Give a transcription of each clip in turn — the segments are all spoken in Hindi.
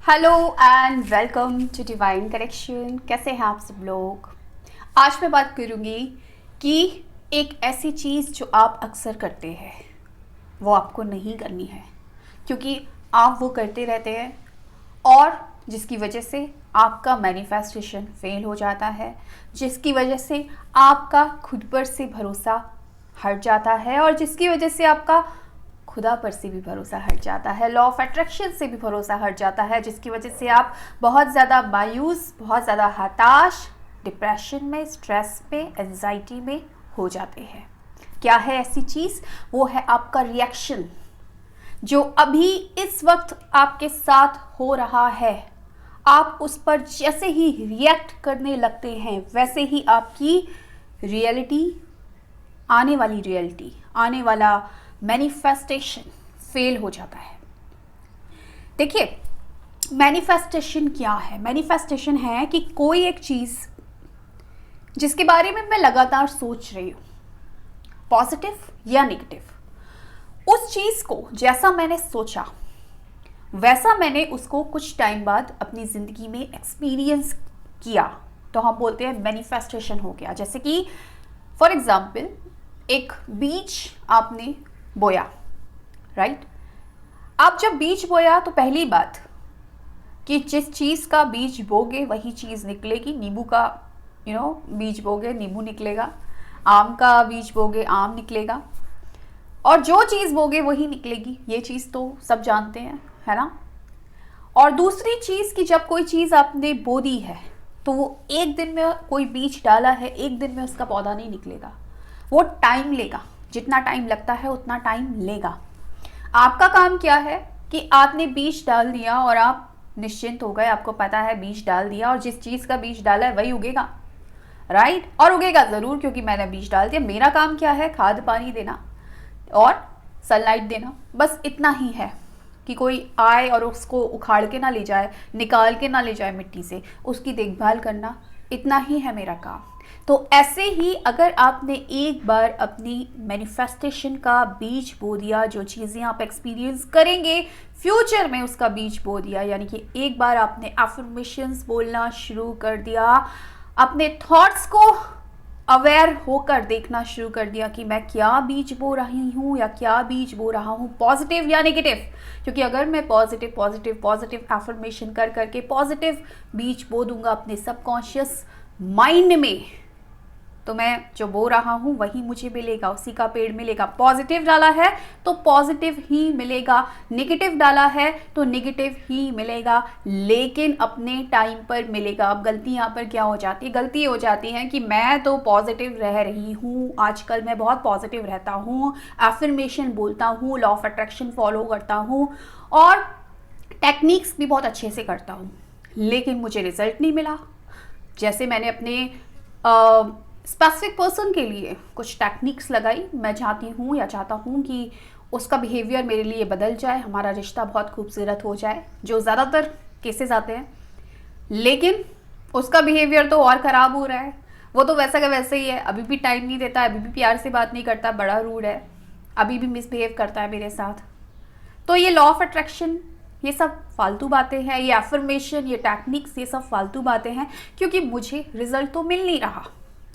Hello and welcome to divine connection. कैसे हैं आप सब लोग। आज मैं बात करूंगी कि एक ऐसी चीज़ जो आप अक्सर करते हैं वो आपको नहीं करनी है, क्योंकि आप वो करते रहते हैं और जिसकी वजह से आपका मैनिफेस्टेशन फेल हो जाता है, जिसकी वजह से आपका खुद पर से भरोसा हट जाता है और जिसकी वजह से आपका खुदा पर से भी भरोसा हट जाता है, लॉ ऑफ अट्रैक्शन से भी भरोसा हट जाता है, जिसकी वजह से आप बहुत ज़्यादा मायूस, बहुत ज़्यादा हताश, डिप्रेशन में, स्ट्रेस में, एंजाइटी में हो जाते हैं। क्या है ऐसी चीज़? वो है आपका रिएक्शन, जो अभी इस वक्त आपके साथ हो रहा है। आप उस पर जैसे ही रिएक्ट करने लगते हैं वैसे ही आपकी रियलिटी, आने वाला मैनिफेस्टेशन फेल हो जाता है। देखिए, मैनिफेस्टेशन क्या है? मैनिफेस्टेशन है कि कोई एक चीज़ जिसके बारे में मैं लगातार सोच रही हूँ, पॉजिटिव या नेगेटिव, उस चीज़ को जैसा मैंने सोचा वैसा मैंने उसको कुछ टाइम बाद अपनी ज़िंदगी में एक्सपीरियंस किया, तो हम बोलते हैं मैनिफेस्टेशन हो गया। जैसे कि फॉर एग्जाम्पल, एक बीज आपने बोया, राइट। आप जब बीज बोया तो पहली बात कि जिस चीज़ का बीज बोगे वही चीज़ निकलेगी। नींबू का बीज बोगे नींबू निकलेगा, आम का बीज बोगे आम निकलेगा, और जो चीज़ बोगे वही निकलेगी। ये चीज़ तो सब जानते हैं, है ना। और दूसरी चीज़ कि जब कोई चीज़ आपने बो दी है तो वो एक दिन में, कोई बीज डाला है, एक दिन में उसका पौधा नहीं निकलेगा, वो टाइम लेगा। जितना टाइम लगता है उतना टाइम लेगा। आपका काम क्या है कि आपने बीज डाल दिया और आप निश्चिंत हो गए। आपको पता है बीज डाल दिया और जिस चीज़ का बीज डाला है वही उगेगा, राइट। और उगेगा ज़रूर, क्योंकि मैंने बीज डाल दिया। मेरा काम क्या है? खाद पानी देना और सनलाइट देना, बस इतना ही है। कि कोई आए और उसको उखाड़ के ना ले जाए, निकाल के ना ले जाए मिट्टी से, उसकी देखभाल करना, इतना ही है मेरा काम। तो ऐसे ही अगर आपने एक बार अपनी मैनिफेस्टेशन का बीज बो दिया, जो चीज़ें आप एक्सपीरियंस करेंगे फ्यूचर में उसका बीज बो दिया, यानी कि एक बार आपने अफर्मेशंस बोलना शुरू कर दिया, अपने थॉट्स को अवेयर होकर देखना शुरू कर दिया कि मैं क्या बीज बो रही हूँ या क्या बीज बो रहा हूँ, पॉजिटिव या नेगेटिव। क्योंकि अगर मैं पॉजिटिव पॉजिटिव पॉजिटिव एफर्मेशन कर करके पॉजिटिव बीज बो दूंगा अपने सबकॉन्शियस माइंड में, तो मैं जो बो रहा हूँ वही मुझे मिलेगा, उसी का पेड़ मिलेगा। पॉजिटिव डाला है तो पॉजिटिव ही मिलेगा, नेगेटिव डाला है तो नेगेटिव ही मिलेगा, लेकिन अपने टाइम पर मिलेगा। अब गलती यहाँ पर क्या हो जाती है? गलती हो जाती है कि मैं तो पॉजिटिव रह रही हूँ, आजकल मैं बहुत पॉजिटिव रहता हूँ, एफर्मेशन बोलता हूँ, लॉ ऑफ अट्रैक्शन फॉलो करता हूँ और टेक्निक्स भी बहुत अच्छे से करता हूँ, लेकिन मुझे रिजल्ट नहीं मिला। जैसे मैंने अपने स्पेसिफिक पर्सन के लिए कुछ टेक्निक्स लगाई, मैं चाहती हूँ या चाहता हूँ कि उसका बिहेवियर मेरे लिए बदल जाए, हमारा रिश्ता बहुत खूबसूरत हो जाए, जो ज़्यादातर केसेस आते हैं, लेकिन उसका बिहेवियर तो और ख़राब हो रहा है। वो तो वैसा का वैसे ही है, अभी भी टाइम नहीं देता, अभी भी प्यार से बात नहीं करता, बड़ा रूड है, अभी भी मिसबिहेव करता है मेरे साथ। तो ये लॉ ऑफ अट्रैक्शन, ये सब फालतू बातें हैं, ये एफर्मेशन, ये टेक्निक्स, ये सब फालतू बातें हैं, क्योंकि मुझे रिजल्ट तो मिल नहीं रहा।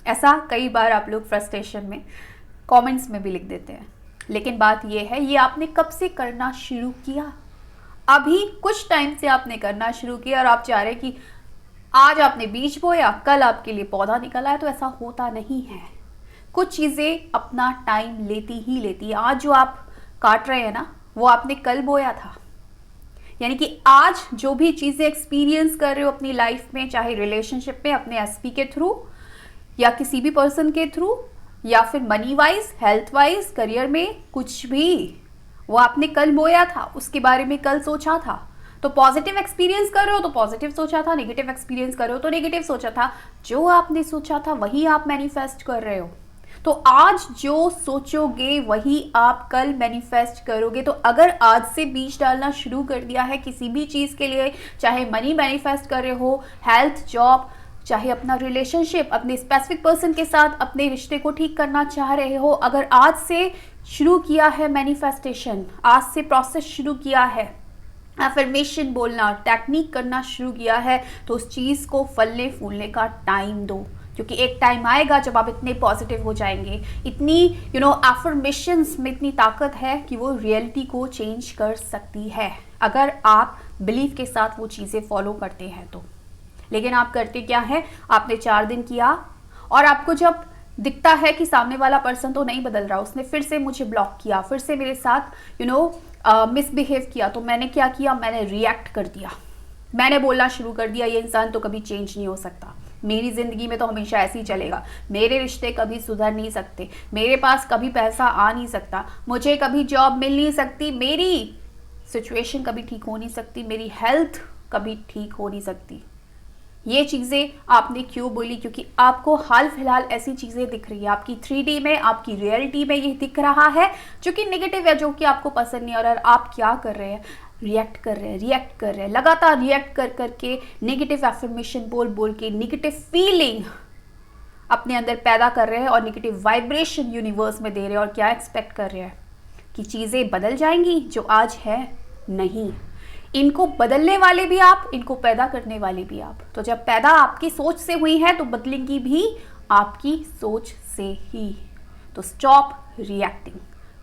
ऐसा कई बार आप लोग फ्रस्ट्रेशन में कमेंट्स में भी लिख देते हैं, लेकिन बात ये है, ये आपने कब से करना शुरू किया? अभी कुछ टाइम से आपने करना शुरू किया और आप चाह रहे कि आज आपने बीज बोया, कल आपके लिए पौधा निकला है, तो ऐसा होता नहीं है। कुछ चीज़ें अपना टाइम लेती ही लेती है। आज जो आप काट रहे हैं ना, वो आपने कल बोया था। यानी कि आज जो भी चीज़ें एक्सपीरियंस कर रहे हो अपनी लाइफ में, चाहे रिलेशनशिप में अपने एसपी के थ्रू या किसी भी पर्सन के थ्रू, या फिर money wise, health wise, career में, कुछ भी, वो आपने कल बोया था, उसके बारे में कल सोचा था। तो पॉजिटिव एक्सपीरियंस कर रहे हो तो पॉजिटिव सोचा था, नेगेटिव एक्सपीरियंस कर रहे हो तो नेगेटिव सोचा था। जो आपने सोचा था वही आप मैनिफेस्ट कर रहे हो। तो आज जो सोचोगे वही आप कल मैनिफेस्ट करोगे। तो अगर आज से बीज डालना शुरू कर दिया है किसी भी चीज़ के लिए, चाहे मनी मैनिफेस्ट कर रहे हो, हेल्थ, जॉब, चाहे अपना रिलेशनशिप, अपने स्पेसिफिक पर्सन के साथ अपने रिश्ते को ठीक करना चाह रहे हो, अगर आज से शुरू किया है मैनिफेस्टेशन, आज से प्रोसेस शुरू किया है, अफर्मेशन बोलना, टेक्निक करना शुरू किया है, तो उस चीज़ को फलने फूलने का टाइम दो, क्योंकि एक टाइम आएगा जब आप इतने पॉजिटिव हो जाएंगे, इतनी अफर्मेशंस में इतनी ताकत है कि वो रियलिटी को चेंज कर सकती है, अगर आप बिलीव के साथ वो चीज़ें फॉलो करते हैं तो। लेकिन आप करते क्या है, आपने 4 दिन किया और आपको जब दिखता है कि सामने वाला पर्सन तो नहीं बदल रहा, उसने फिर से मुझे ब्लॉक किया, फिर से मेरे साथ मिसबिहेव किया, तो मैंने क्या किया, मैंने रिएक्ट कर दिया, मैंने बोलना शुरू कर दिया, ये इंसान तो कभी चेंज नहीं हो सकता, मेरी ज़िंदगी में तो हमेशा ऐसे ही चलेगा, मेरे रिश्ते कभी सुधर नहीं सकते, मेरे पास कभी पैसा आ नहीं सकता, मुझे कभी जॉब मिल नहीं सकती, मेरी सिचुएशन कभी ठीक हो नहीं सकती, मेरी हेल्थ कभी ठीक हो नहीं सकती। ये चीज़ें आपने क्यों बोली? क्योंकि आपको हाल फिलहाल ऐसी चीज़ें दिख रही है, आपकी 3D में, आपकी रियलिटी में ये दिख रहा है जो कि नेगेटिव है, जो कि आपको पसंद नहीं। और आप क्या कर रहे हैं, रिएक्ट कर रहे हैं, रिएक्ट कर रहे हैं, लगातार रिएक्ट कर करके, नेगेटिव एफर्मेशन बोल बोल के नेगेटिव फीलिंग अपने अंदर पैदा कर रहे हैं और नेगेटिव वाइब्रेशन यूनिवर्स में दे रहे हैं। और क्या एक्सपेक्ट कर रहे हैं कि चीज़ें बदल जाएंगी, जो आज है नहीं। इनको बदलने वाले भी आप, इनको पैदा करने वाले भी आप। तो जब पैदा आपकी सोच से हुई है तो बदलेंगी भी आपकी सोच से ही। तो स्टॉप रिएक्टिंग,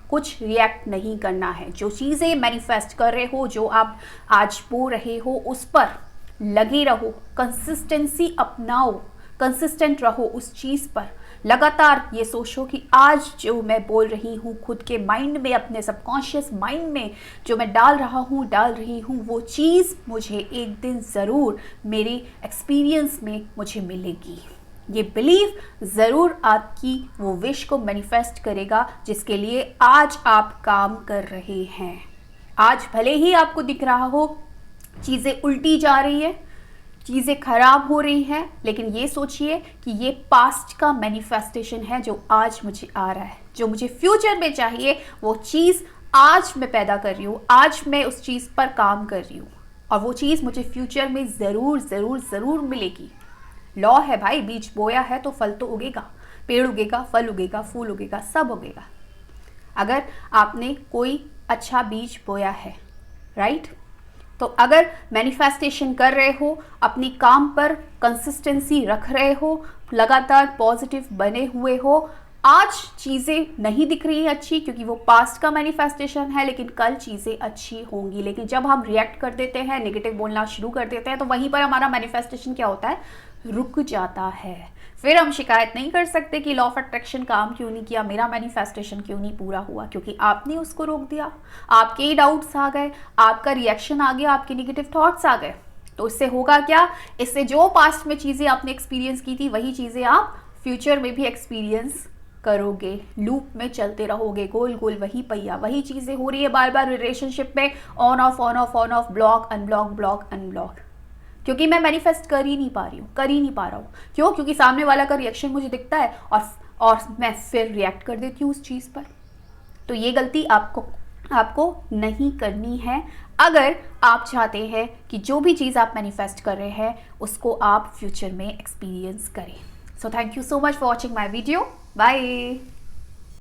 कुछ रिएक्ट नहीं करना है। जो चीज़ें मैनिफेस्ट कर रहे हो, जो आप आज बो रहे हो, उस पर लगे रहो, कंसिस्टेंसी अपनाओ, कंसिस्टेंट रहो उस चीज़ पर। लगातार ये सोचो कि आज जो मैं बोल रही हूँ खुद के माइंड में, अपने सबकॉन्शियस माइंड में जो मैं डाल रही हूँ, वो चीज़ मुझे एक दिन ज़रूर मेरे एक्सपीरियंस में मुझे मिलेगी। ये बिलीव ज़रूर आपकी वो विश को मैनिफेस्ट करेगा जिसके लिए आज आप काम कर रहे हैं। आज भले ही आपको दिख रहा हो चीज़ें उल्टी जा रही है, चीज़ें खराब हो रही हैं, लेकिन ये सोचिए कि ये पास्ट का मैनिफेस्टेशन है जो आज मुझे आ रहा है। जो मुझे फ्यूचर में चाहिए वो चीज़ आज मैं पैदा कर रही हूँ, आज मैं उस चीज़ पर काम कर रही हूँ और वो चीज़ मुझे फ्यूचर में ज़रूर ज़रूर ज़रूर मिलेगी। लॉ है भाई, बीज बोया है तो फल तो उगेगा, पेड़ उगेगा, फल उगेगा, फूल उगेगा, सब उगेगा। अगर आपने कोई अच्छा बीज बोया है, राइट, तो अगर मैनिफेस्टेशन कर रहे हो, अपनी काम पर कंसिस्टेंसी रख रहे हो, लगातार पॉजिटिव बने हुए हो, आज चीज़ें नहीं दिख रही है अच्छी क्योंकि वो पास्ट का मैनिफेस्टेशन है, लेकिन कल चीज़ें अच्छी होंगी। लेकिन जब हम रिएक्ट कर देते हैं, नेगेटिव बोलना शुरू कर देते हैं, तो वहीं पर हमारा मैनिफेस्टेशन क्या होता है, रुक जाता है। फिर हम शिकायत नहीं कर सकते कि लॉ ऑफ अट्रैक्शन काम क्यों नहीं किया, मेरा मैनिफेस्टेशन क्यों नहीं पूरा हुआ, क्योंकि आपने उसको रोक दिया। आपके ही डाउट्स आ गए, आपका रिएक्शन आ गया, आपके नेगेटिव थॉट्स आ गए। तो इससे होगा क्या, इससे जो पास्ट में चीज़ें आपने एक्सपीरियंस की थी वही चीज़ें आप फ्यूचर में भी एक्सपीरियंस करोगे। लूप में चलते रहोगे, गोल गोल वही पहिया, वही चीज़ें हो रही है बार बार रिलेशनशिप में, on off on off on off, block unblock, block unblock, क्योंकि मैं मैनिफेस्ट कर ही नहीं पा रही हूँ, कर ही नहीं पा रहा हूँ। क्यों? क्योंकि सामने वाला का रिएक्शन मुझे दिखता है और मैं फिर रिएक्ट कर देती हूँ उस चीज़ पर। तो ये गलती आपको नहीं करनी है अगर आप चाहते हैं कि जो भी चीज़ आप मैनिफेस्ट कर रहे हैं उसको आप फ्यूचर में एक्सपीरियंस करें। So thank you so much for watching my video. Bye.